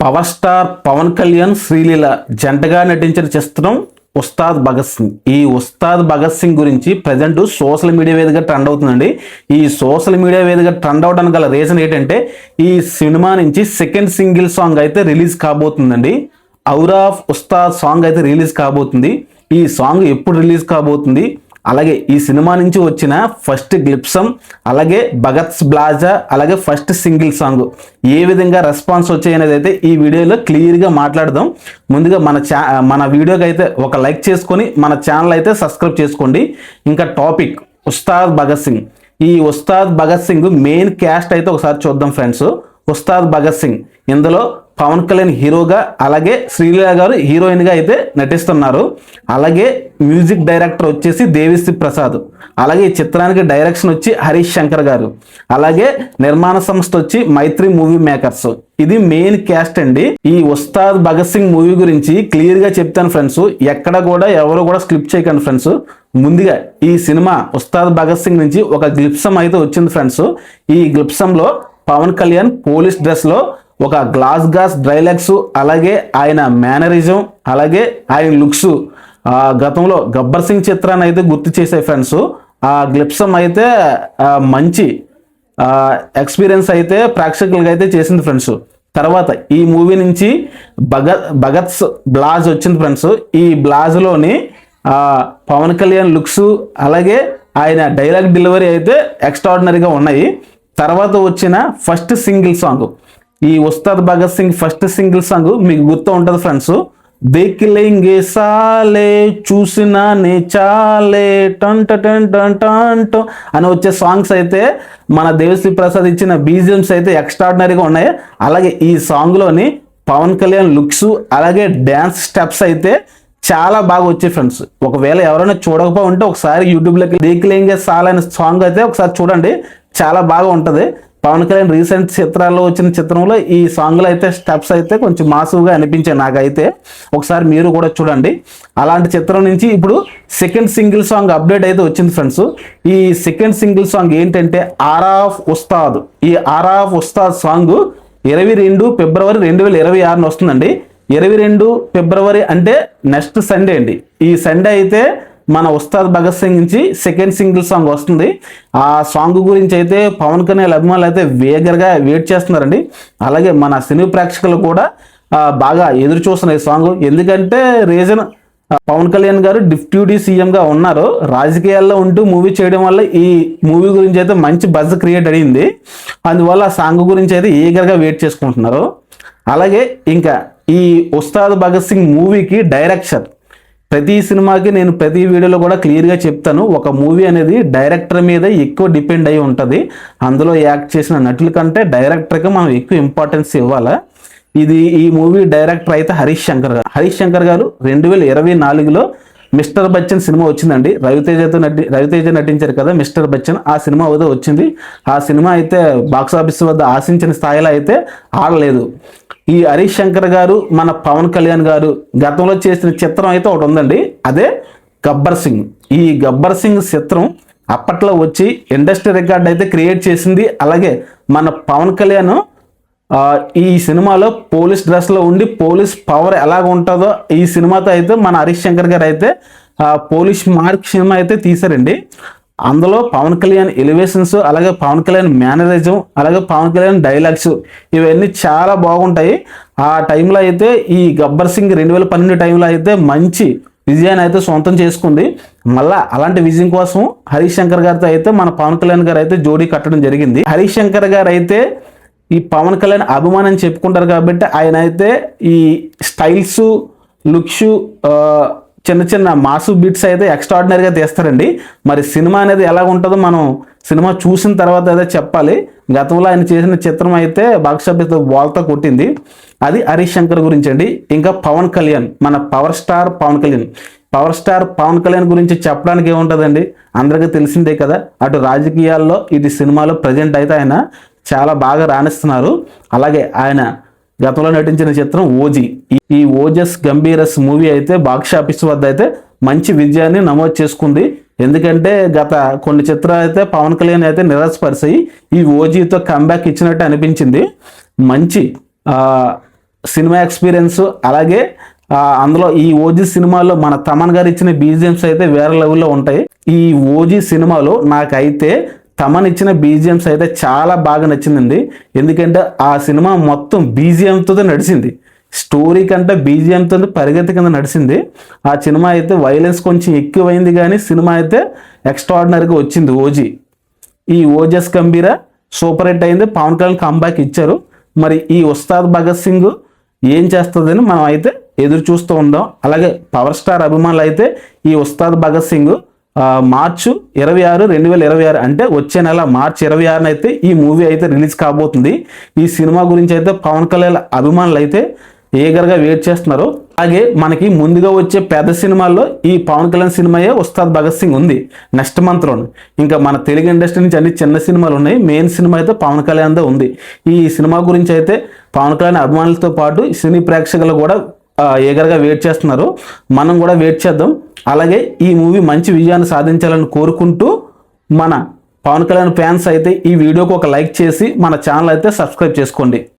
Power star Pawan Kalyan Sreeleela జంటగా నటించిన చిత్రం ఉస్తాద్ భగత్ సింగ్. ఈ ఉస్తాద్ భగత్ సింగ్ గురించి ప్రజెంట్ సోషల్ మీడియా వేదికగా ట్రెండ్ అవుతుందండి. ఈ సోషల్ మీడియా వేదికగా ట్రెండ్ అవడానికి గల రీజన్ ఏంటంటే ఈ సినిమా నుంచి సెకండ్ సింగిల్ సాంగ్ అయితే రిలీజ్ కాబోతుందండి. ఔర్ ఆఫ్ ఉస్తాద్ సాంగ్ అయితే రిలీజ్ కాబోతుంది. ఈ సాంగ్ ఎప్పుడు రిలీజ్ కాబోతుంది, అలాగే ఈ సినిమా నుంచి వచ్చిన ఫస్ట్ గ్లిప్సం, అలాగే భగత్స్ బ్లాజా, అలాగే ఫస్ట్ సింగిల్ సాంగ్ ఏ విధంగా రెస్పాన్స్ వచ్చాయనేది అయితే ఈ వీడియోలో క్లియర్గా మాట్లాడదాం. ముందుగా మన వీడియోకి అయితే ఒక లైక్ చేసుకొని మన ఛానల్ అయితే సబ్స్క్రైబ్ చేసుకోండి. ఇంకా టాపిక్ ఉస్తాద్ భగత్ సింగ్. ఈ ఉస్తాద్ భగత్ సింగ్ మెయిన్ క్యాస్ట్ అయితే ఒకసారి చూద్దాం ఫ్రెండ్స్. ఉస్తాద్ భగత్ సింగ్ ఇందులో పవన్ కళ్యాణ్ హీరోగా, అలాగే శ్రీలీల గారు హీరోయిన్గా అయితే నటిస్తున్నారు. అలాగే మ్యూజిక్ డైరెక్టర్ వచ్చేసి దేవిశ్రీ ప్రసాద్, అలాగే ఈ చిత్రానికి డైరెక్షన్ వచ్చి హరీష్ శంకర్ గారు, అలాగే నిర్మాణ సంస్థ వచ్చి మైత్రి మూవీ మేకర్స్. ఇది మెయిన్ క్యాస్ట్ అండి. ఈ ఉస్తాద్ భగత్ సింగ్ మూవీ గురించి క్లియర్గా చెప్తాను ఫ్రెండ్స్. ఎక్కడ కూడా ఎవరు కూడా స్కిప్ చేయకండి ఫ్రెండ్స్. ముందుగా ఈ సినిమా ఉస్తాద్ భగత్ సింగ్ నుంచి ఒక గ్లిప్సం అయితే వచ్చింది ఫ్రెండ్స్. ఈ గ్లిప్సంలో పవన్ కళ్యాణ్ పోలీస్ డ్రెస్లో ఒక గ్లాస్ డైలాగ్స్, అలాగే ఆయన మేనరిజం, అలాగే ఆయన లుక్స్ గతంలో గబ్బర్ సింగ్ చిత్రాన్ని అయితే గుర్తు చేసే ఫ్రెండ్స్. ఆ గ్లిప్సం అయితే మంచి ఎక్స్పీరియన్స్ అయితే ప్రేక్షకులకి అయితే చేసింది ఫ్రెండ్స్. తర్వాత ఈ మూవీ నుంచి భగత్స్ బ్లాజ్ వచ్చింది ఫ్రెండ్స్. ఈ బ్లాజ్లోని పవన్ కళ్యాణ్ లుక్స్, అలాగే ఆయన డైలాగ్ డెలివరీ అయితే ఎక్స్ట్రాడినరీగా ఉన్నాయి. తర్వాత వచ్చిన ఫస్ట్ సింగిల్ సాంగ్, ఈ Ustaad Bhagat Singh first single song మీకు గుర్తు ఉంటుంది ఫ్రెండ్స్. దేఖ్లేంగే సాలే చూసినా నే చాలే టన్ టన్ టన్ టన్ అని వచ్చే సాంగ్స్ అయితే మన దేవిశ్రీ ప్రసాద్ ఇచ్చిన బీజిఎమ్స్ అయితే ఎక్స్ట్రాడినరీగా ఉన్నాయి. అలాగే ఈ సాంగ్లోని పవన్ కళ్యాణ్ లుక్స్, అలాగే డ్యాన్స్ స్టెప్స్ అయితే చాలా బాగా వచ్చాయి ఫ్రెండ్స్. ఒకవేళ ఎవరైనా చూడకపో ఉంటే ఒకసారి యూట్యూబ్లోకి దేఖ్లేంగే సాలే అనే సాంగ్ అయితే ఒకసారి చూడండి, చాలా బాగా ఉంటుంది. పవన్ కళ్యాణ్ రీసెంట్ చిత్రాల్లో వచ్చిన చిత్రంలో ఈ సాంగ్లో అయితే స్టెప్స్ అయితే కొంచెం మాసుగా అనిపించాయి నాకైతే. ఒకసారి మీరు కూడా చూడండి. అలాంటి చిత్రం నుంచి ఇప్పుడు సెకండ్ సింగిల్ సాంగ్ అప్డేట్ అయితే వచ్చింది ఫ్రెండ్స్. ఈ సెకండ్ సింగిల్ సాంగ్ ఏంటంటే ఆర్ ఆఫ్ ఉస్తాద్. ఈ ఆర్ ఆఫ్ ఉస్తాద్ సాంగ్ 22 ఫిబ్రవరి 2026 వస్తుందండి. 22 ఫిబ్రవరి అంటే నెక్స్ట్ సండే అండి. ఈ సండే అయితే మన ఉస్తాద్ భగత్ సింగ్ నుంచి సెకండ్ సింగిల్ సాంగ్ వస్తుంది. ఆ సాంగ్ గురించి అయితే పవన్ కళ్యాణ్ అభిమానులు అయితే వేగరగా వెయిట్ చేస్తున్నారండి. అలాగే మన సినీ ప్రేక్షకులు కూడా బాగా ఎదురు చూస్తున్నారు ఈ సాంగ్. ఎందుకంటే రీజన్ పవన్ కళ్యాణ్ గారు డిప్యూటీ సీఎంగా ఉన్నారు. రాజకీయాల్లో ఉంటూ మూవీ చేయడం వల్ల ఈ మూవీ గురించి అయితే మంచి బజ్ క్రియేట్ అయ్యింది. అందువల్ల ఆ సాంగ్ గురించి అయితే ఈగర్గా వెయిట్ చేసుకుంటున్నారు. అలాగే ఇంకా ఈ ఉస్తాద్ భగత్ సింగ్ మూవీకి డైరెక్షన్, ప్రతి సినిమాకి నేను ప్రతి వీడియోలో కూడా క్లియర్గా చెప్తాను, ఒక మూవీ అనేది డైరెక్టర్ మీద ఎక్కువ డిపెండ్ అయి ఉంటుంది. అందులో యాక్ట్ చేసిన నటుల కంటే డైరెక్టర్కి మనం ఎక్కువ ఇంపార్టెన్స్ ఇవ్వాలి. ఈ మూవీ డైరెక్టర్ అయితే హరీష్ శంకర్ గారు 2024లో మిస్టర్ బచ్చన్ సినిమా వచ్చిందండి. రవితేజ నటించారు కదా మిస్టర్ బచ్చన్. ఆ సినిమా అయితే వచ్చింది. ఆ సినిమా అయితే బాక్సాఫీస్ వద్ద ఆశించిన స్థాయిలో అయితే ఆడలేదు. ఈ హరీష్ శంకర్ గారు మన పవన్ కళ్యాణ్ గారు గతంలో చేసిన చిత్రం అయితే ఒకటి ఉందండి, అదే గబ్బర్ సింగ్. ఈ గబ్బర్ సింగ్ చిత్రం అప్పట్లో వచ్చి ఇండస్ట్రీ రికార్డ్ అయితే క్రియేట్ చేసింది. అలాగే మన పవన్ కళ్యాణ్ ఈ సినిమాలో పోలీస్ డ్రెస్లో ఉండి పోలీస్ పవర్ ఎలాగ ఉంటుందో ఈ సినిమాతో అయితే మన హరీష్ శంకర్ గారు అయితే పోలీస్ మార్క్ సినిమా అయితే తీశారండి. అందులో పవన్ కళ్యాణ్ ఎలివేషన్స్, అలాగే పవన్ కళ్యాణ్ మేనరిజం, అలాగే పవన్ కళ్యాణ్ డైలాగ్స్ ఇవన్నీ చాలా బాగుంటాయి. ఆ టైంలో అయితే ఈ గబ్బర్ సింగ్ 2012 టైంలో అయితే మంచి విజయాన్ని అయితే సొంతం చేసుకుంది. మళ్ళా అలాంటి విజయం కోసం హరీష్ శంకర్ గారితో అయితే మన పవన్ కళ్యాణ్ గారు అయితే జోడీ కట్టడం జరిగింది. హరీష్ శంకర్ గారు అయితే ఈ పవన్ కళ్యాణ్ అభిమానం చెప్పుకుంటారు కాబట్టి ఆయన అయితే ఈ స్టైల్స్, లుక్స్, చిన్న మాసు బీట్స్ అయితే ఎక్స్ట్రాడినరీగా తీస్తారండి. మరి సినిమా అనేది ఎలా ఉంటుందో మనం సినిమా చూసిన తర్వాత అయితే చెప్పాలి. గతంలో ఆయన చేసిన చిత్రం అయితే బాక్సాఫీస్ వాల్తో కొట్టింది. అది హరీష్ శంకర్ గురించి అండి. ఇంకా పవన్ కళ్యాణ్, మన పవర్ స్టార్ పవన్ కళ్యాణ్ గురించి చెప్పడానికి ఏముంటుందండి, అందరికీ తెలిసిందే కదా. అటు రాజకీయాల్లో, ఇటు సినిమాలో ప్రజెంట్ అయితే ఆయన చాలా బాగా రాణిస్తున్నారు. అలాగే ఆయన గతంలో నటించిన చిత్రం ఓజీ. ఈ ఓజస్ గంభీరస్ మూవీ అయితే బాక్సాఫీస్ వద్ద అయితే మంచి విజయాన్ని నమోదు చేసుకుంది. ఎందుకంటే గత కొన్ని చిత్రాలు అయితే పవన్ కళ్యాణ్ అయితే నిరాశపరిచాయి. ఈ ఓజీతో కంబ్యాక్ ఇచ్చినట్టు అనిపించింది. మంచి సినిమా ఎక్స్పీరియన్స్, అలాగే అందులో ఈ ఓజీ సినిమాలో మన తమన్ గారు ఇచ్చిన బీజిఎమ్స్ అయితే వేరే లెవెల్లో ఉంటాయి. ఈ ఓజీ సినిమాలో నాకైతే తమన్ ఇచ్చిన బీజిఎమ్స్ అయితే చాలా బాగా నచ్చిందండి. ఎందుకంటే ఆ సినిమా మొత్తం బీజిఎంతో నడిచింది, స్టోరీ కంటే బీజిఎంతో పరిగెత్తి కింద నడిచింది. ఆ సినిమా అయితే వైలెన్స్ కొంచెం ఎక్కువైంది, కానీ సినిమా అయితే ఎక్స్ట్రాడినరీగా వచ్చింది ఓజీ. ఈ ఓజస్ గంభీర సూపర్ హిట్ అయింది, పవన్ కళ్యాణ్ కంబ్యాక్ ఇచ్చారు. మరి ఈ ఉస్తాద్ భగత్ సింగ్ ఏం చేస్తుందని మనం అయితే ఎదురు చూస్తూ ఉందాం. అలాగే పవర్ స్టార్ అభిమానులు అయితే ఈ ఉస్తాద్ భగత్ సింగ్ మార్చి 26, 2026 అంటే వచ్చే నెల మార్చి 26 అయితే ఈ మూవీ అయితే రిలీజ్ కాబోతుంది. ఈ సినిమా గురించి అయితే పవన్ కళ్యాణ్ అభిమానులు అయితే ఏగర్గా వెయిట్ చేస్తున్నారు. అలాగే మనకి ముందుగా వచ్చే పెద్ద సినిమాల్లో ఈ పవన్ కళ్యాణ్ సినిమాయే ఉస్తాద్ భగత్ సింగ్ ఉంది నెక్స్ట్ మంత్లో. ఇంకా మన తెలుగు ఇండస్ట్రీ నుంచి అన్ని చిన్న సినిమాలు ఉన్నాయి, మెయిన్ సినిమా అయితే పవన్ కళ్యాణ్దే ఉంది. ఈ సినిమా గురించి అయితే పవన్ కళ్యాణ్ అభిమానులతో పాటు సినీ ప్రేక్షకులు కూడా ఏగర్గా వెయిట్ చేస్తున్నారు. మనం కూడా వెయిట్ చేద్దాం. అలాగే ఈ మూవీ మంచి విజయాన్ని సాధించాలని కోరుకుంటూ మన పవన్ కళ్యాణ్ ఫ్యాన్స్ అయితే ఈ వీడియోకి ఒక లైక్ చేసి మన ఛానల్ అయితే సబ్స్క్రైబ్ చేసుకోండి.